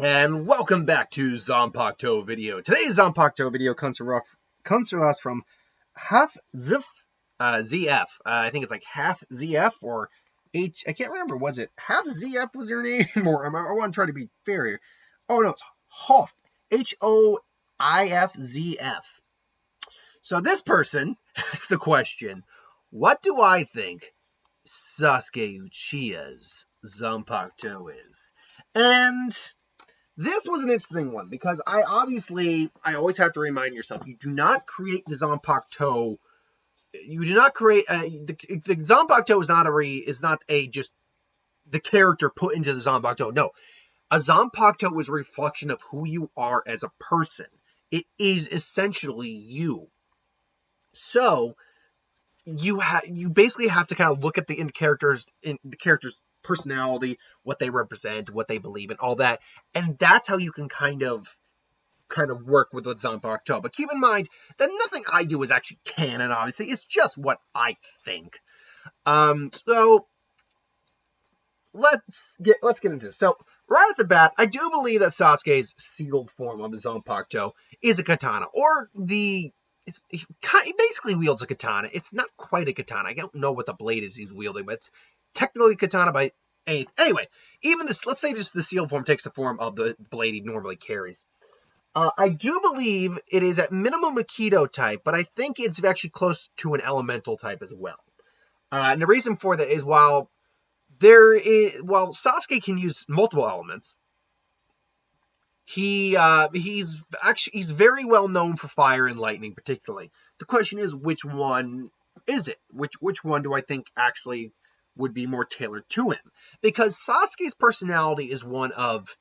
And welcome back to Zanpakuto video. Today's Zanpakuto video comes to us from Half Zif, ZF. I think it's like Half ZF or H. I can't remember. Was it Half ZF was your name? Or I want to try to be fair here. Oh no, it's Hof. HOIFZF. So this person asked the question, what do I think Sasuke Uchiha's Zanpakuto is? And this was an interesting one because I always have to remind yourself, you do not create the Zanpakuto. You do not create the Zanpakuto is not just the character put into the Zanpakuto. No, a Zanpakuto is a reflection of who you are as a person. It is essentially you. So you basically have to kind of look at the character's personality, what they represent, what they believe in, all that, and that's how you can kind of work with Zanpakuto. But keep in mind that nothing I do is actually canon. Obviously, it's just what I think. So let's get into this. So right at the bat, I do believe that Sasuke's sealed form of his Zanpakuto is a katana, or he basically wields a katana. It's not quite a katana. I don't know what the blade is he's wielding, but it's technically katana by eighth. Anyway, even this, let's say just the sealed form takes the form of the blade he normally carries. I do believe it is at minimum a Keto type, but I think it's actually close to an elemental type as well. And the reason for that is while Sasuke can use multiple elements, he's very well known for fire and lightning particularly. The question is, which one is it? Which one do I think actually would be more tailored to him? Because Sasuke's personality is one of,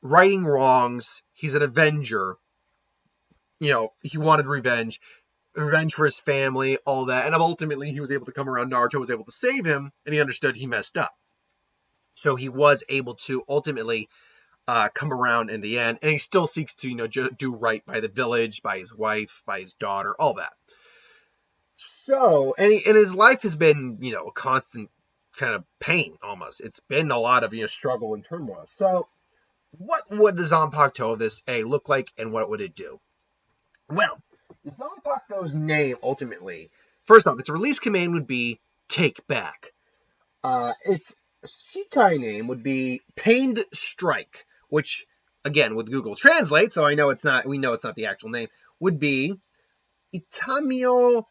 righting wrongs. He's an avenger. He wanted revenge for his family, all that. And ultimately, he was able to come around. Naruto was able to save him, and he understood he messed up. So he was able to ultimately come around in the end, and he still seeks to, do right by the village, by his wife, by his daughter, all that. So, and his life has been, a constant kind of pain, almost. It's been a lot of, struggle and turmoil. So, what would the Zanpakuto of this look like, and what would it do? Well, the Zanpakuto's name, ultimately, first off, its release command would be Take Back. Its Shikai name would be Pained Strike, which, again, with Google Translate, so we know it's not the actual name, would be Itamio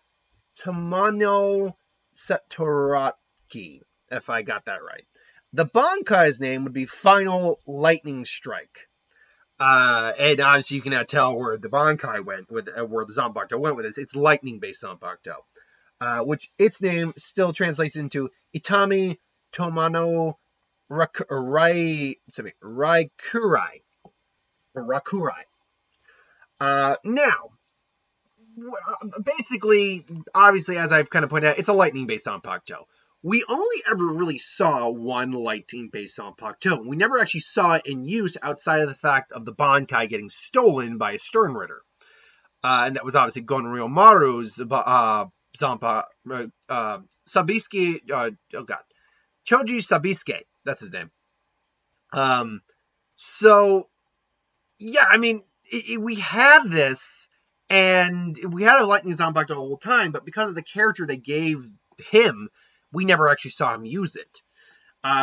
Tamano Satoraki, if I got that right. The Bankai's name would be Final Lightning Strike. And obviously you can now tell where the Bankai went, where the Zanpakuto went with it. It's lightning-based Zanpakuto, which its name still translates into Itami Tomano Rakurai. Now, basically, obviously, as I've kind of pointed out, it's a lightning-based Zanpakuto. We only ever really saw one lightning-based Zanpakuto. We never actually saw it in use outside of the fact of the Bankai getting stolen by a Stern Ritter. And that was obviously Gonryomaru's Sabisuke, Choji Sabisuke. That's his name. So, yeah, I mean, we had this, and we had a lightning Zanpakuto the whole time, but because of the character they gave him, we never actually saw him use it.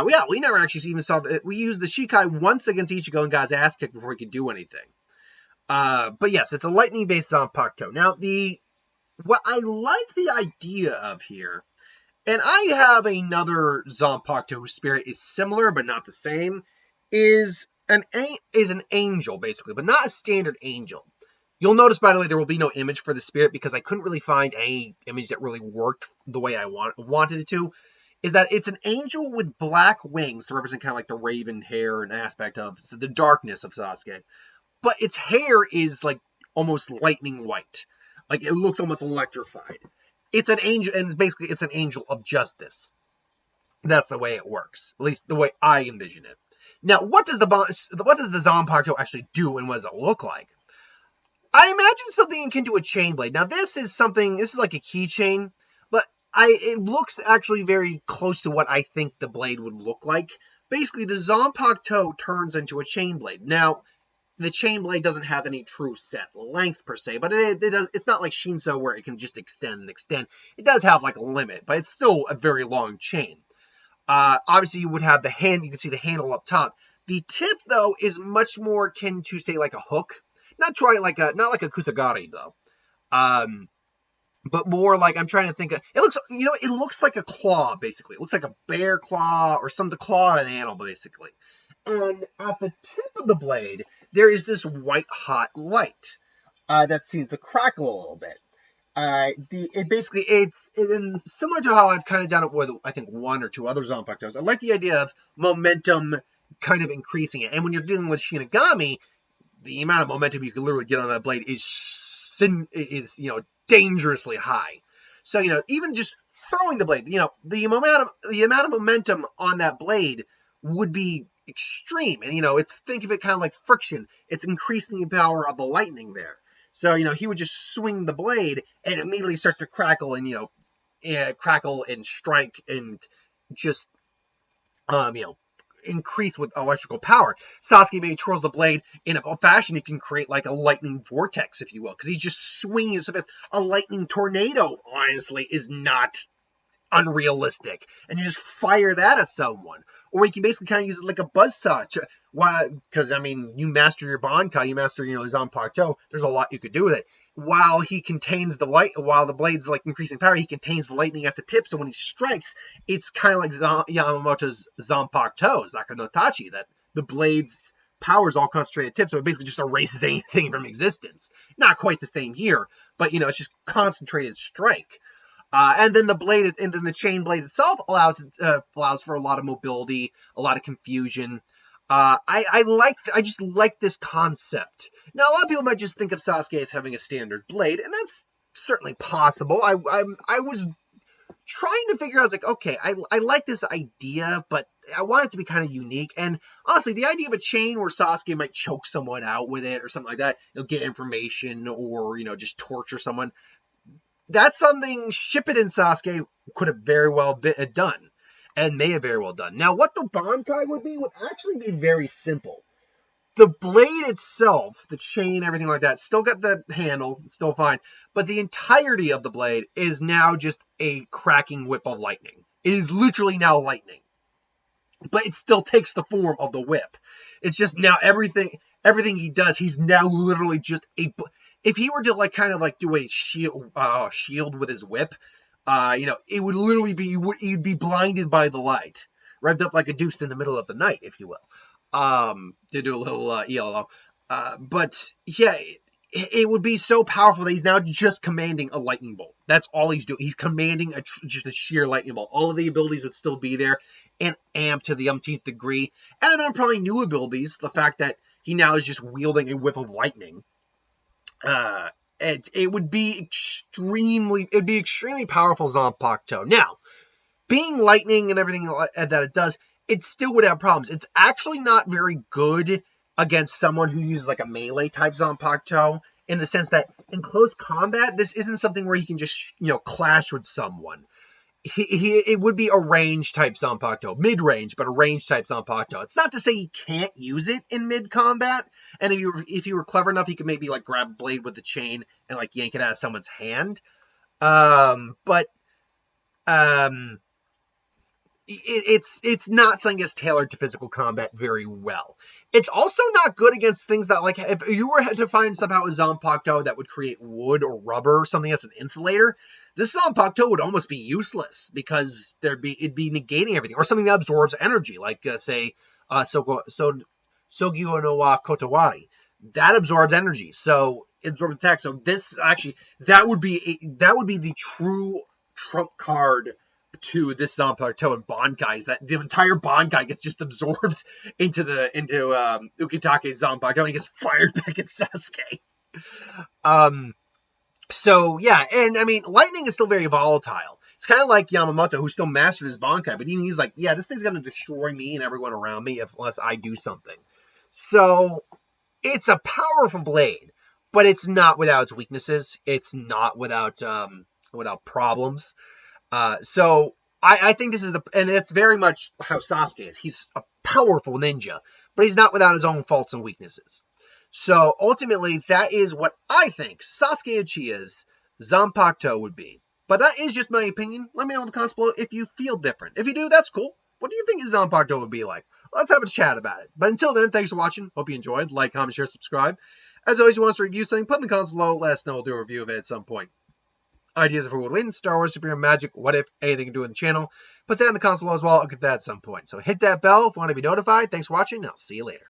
We never actually even saw it. We used the Shikai once against Ichigo and got his ass kicked before he could do anything. But yes, it's a lightning-based Zanpakuto. Now, what I like the idea of here, and I have another Zanpakuto whose spirit is similar but not the same, is an angel, basically, but not a standard angel. You'll notice, by the way, there will be no image for the spirit because I couldn't really find any image that really worked the way I wanted it to. Is that it's an angel with black wings to represent kind of like the raven hair and aspect of the darkness of Sasuke. But its hair is like almost lightning white. Like it looks almost electrified. It's an angel, and basically it's an angel of justice. That's the way it works. At least the way I envision it. Now, what does the Zanpakuto actually do, and what does it look like? I imagine something akin to a chain blade. Now, this is like a keychain, but it looks actually very close to what I think the blade would look like. basically the Zanpakuto turns into a chain blade. Now, the chain blade doesn't have any true set length per se, but it does. It's not like Shinso where it can just extend and extend. It does have like a limit, but it's still a very long chain. Obviously, you would have the hand. You can see the handle up top. The tip, though, is much more akin to, say, like a hook. Not like a kusagari though. But more like, I'm trying to think of, it looks like a claw, basically. It looks like a bear claw or the claw of an animal, basically. And at the tip of the blade, there is this white hot light that seems to crackle a little bit. It's similar to how I've kind of done it with, I think, one or two other Zanpakutos. I like the idea of momentum kind of increasing it. And when you're dealing with Shinigami, the amount of momentum you can literally get on that blade is dangerously high. So, even just throwing the blade, the amount of momentum on that blade would be extreme. And, think of it kind of like friction. It's increasing the power of the lightning there. So, he would just swing the blade and it immediately starts to crackle and, crackle and strike and just, increase with electrical power. Sasuke maybe twirls the blade in a fashion he can create like a lightning vortex, if you will, because he's just swinging so fast. A lightning tornado, honestly, is not unrealistic. And you just fire that at someone. Or you can basically kind of use it like a buzzsaw. Because, you master your Bankai, you master, Zanpakuto, there's a lot you could do with it. While the blade's like increasing power, he contains the lightning at the tip, so when he strikes, it's kind of like Yamamoto's Zanpakuto, Zaka no Tachi, that the blade's power is all concentrated at the tip, so it basically just erases anything from existence. Not quite the same here, but, it's just concentrated strike. And then the chain blade itself allows for a lot of mobility, a lot of confusion. I just like this concept. Now, a lot of people might just think of Sasuke as having a standard blade, and that's certainly possible. I was trying to figure out, I was like, okay, I like this idea, but I want it to be kind of unique. And honestly, the idea of a chain where Sasuke might choke someone out with it or something like that, get information or, just torture someone, that's something Shippuden Sasuke could have very well done. And may have very well done. Now, what the Bankai would actually be very simple. The blade itself, the chain, everything like that, still got the handle, it's still fine. But the entirety of the blade is now just a cracking whip of lightning. It is literally now lightning. But it still takes the form of the whip. It's just now everything he does, he's now literally just if he were to do a shield with his whip, it would literally be, you'd be blinded by the light, revved up like a deuce in the middle of the night, if you will. To do a little ELO. But yeah, it would be so powerful that he's now just commanding a lightning bolt. That's all he's doing. He's commanding just a sheer lightning bolt. All of the abilities would still be there and amped to the umpteenth degree. And then probably new abilities. The fact that he now is just wielding a whip of lightning. It would be extremely powerful Zanpakuto. Now, being lightning and everything that it does, it still would have problems. It's actually not very good against someone who uses like a melee type Zanpakuto, in the sense that in close combat, this isn't something where he can just, clash with someone. It would be a range type Zanpakuto, mid-range, but a range type Zanpakuto. It's not to say he can't use it in mid-combat, and if you were clever enough, he could maybe like grab a blade with the chain and like yank it out of someone's hand. It's not something that's tailored to physical combat very well. It's also not good against things that, like, if you were to find somehow a Zanpakuto that would create wood or rubber or something that's an insulator, this Zanpakuto would almost be useless because it'd be negating everything, or something that absorbs energy, like Sogyo no wa Kotowari. That absorbs energy, so it absorbs attack. So this actually that would be the true trump card to this Zanpakuto and Bankai, is that the entire Bankai gets just absorbed into Ukitake's Zanpakuto and he gets fired back at Sasuke. So yeah, and lightning is still very volatile. It's kind of like Yamamoto, who still mastered his Bankai, but he's like, yeah, this thing's gonna destroy me and everyone around me unless I do something. So it's a powerful blade, but it's not without its weaknesses. It's not without problems. So I think this is and it's very much how Sasuke is. He's a powerful ninja, but he's not without his own faults and weaknesses. So ultimately, that is what I think Sasuke Uchiha's Zanpakuto would be. But that is just my opinion. Let me know in the comments below if you feel different. If you do, that's cool. What do you think his Zanpakuto would be like? Let's have a chat about it. But until then, thanks for watching. Hope you enjoyed. Like, comment, share, subscribe. As always, you want us to review something, put in the comments below. Let us know. We'll do a review of it at some point. Ideas of who would win, Star Wars, superhero, magic, what if, anything you can do in the channel. Put that in the comments below as well. I'll get that at some point. So hit that bell if you want to be notified. Thanks for watching, and I'll see you later.